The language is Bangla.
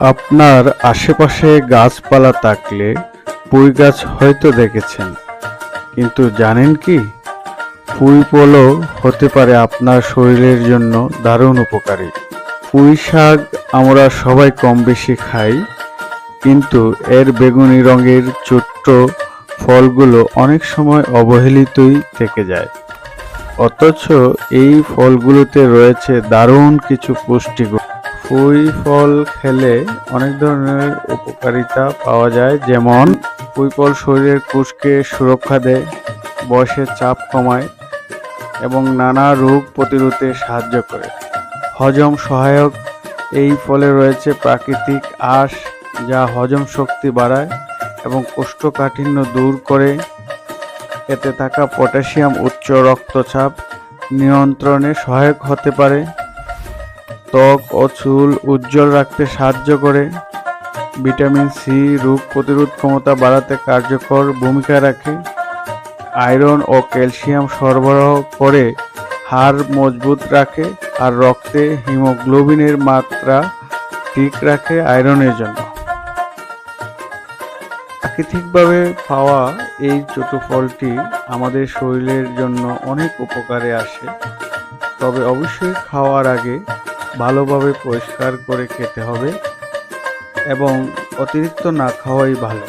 আপনার আশেপাশে গাছপালা থাকলে পুঁই গাছ হয়তো দেখেছেন, কিন্তু জানেন কি পুঁই ফলও হতে পারে আপনার শরীরের জন্য দারুণ উপকারী। পুঁই শাক আমরা সবাই কম বেশি খাই, কিন্তু এর বেগুনি রঙের ছোট্ট ফলগুলো অনেক সময় অবহেলিতই থেকে যায়। অথচ এই ফলগুলোতে রয়েছে দারুণ কিছু পুষ্টিগুণ। পুঁই ফল খেলে অনেক ধরনের উপকারিতা পাওয়া যায়, যেমন পুঁই ফল শরীরের কোষকে সুরক্ষা দেয়, বয়সের চাপ কমায় এবং নানা রোগ প্রতিরোধে সাহায্য করে। হজম সহায়ক, এই ফলে রয়েছে প্রাকৃতিক আঁশ যা হজম শক্তি বাড়ায় এবং কোষ্ঠকাঠিন্য দূর করে। এতে থাকা পটাশিয়াম উচ্চ রক্তচাপ নিয়ন্ত্রণে সহায়ক হতে পারে। ত্বক ও চুল উজ্জ্বল রাখতে সাহায্য করে। ভিটামিন সি রোগ প্রতিরোধ ক্ষমতা বাড়াতে কার্যকর ভূমিকা রাখে। আয়রন ও ক্যালসিয়াম সরবরাহ করে হাড় মজবুত রাখে আর রক্তে হিমোগ্লোবিনের মাত্রা ঠিক রাখে আয়রনের জন্য। প্রাকৃতিকভাবে পাওয়া এই ছোট ফলটি আমাদের শরীরের জন্য অনেক উপকারে আসে, তবে অবশ্যই খাওয়ার আগে ভালোভাবে পরিষ্কার করে খেতে হবে এবং অতিরিক্ত না খাওয়াই ভালো।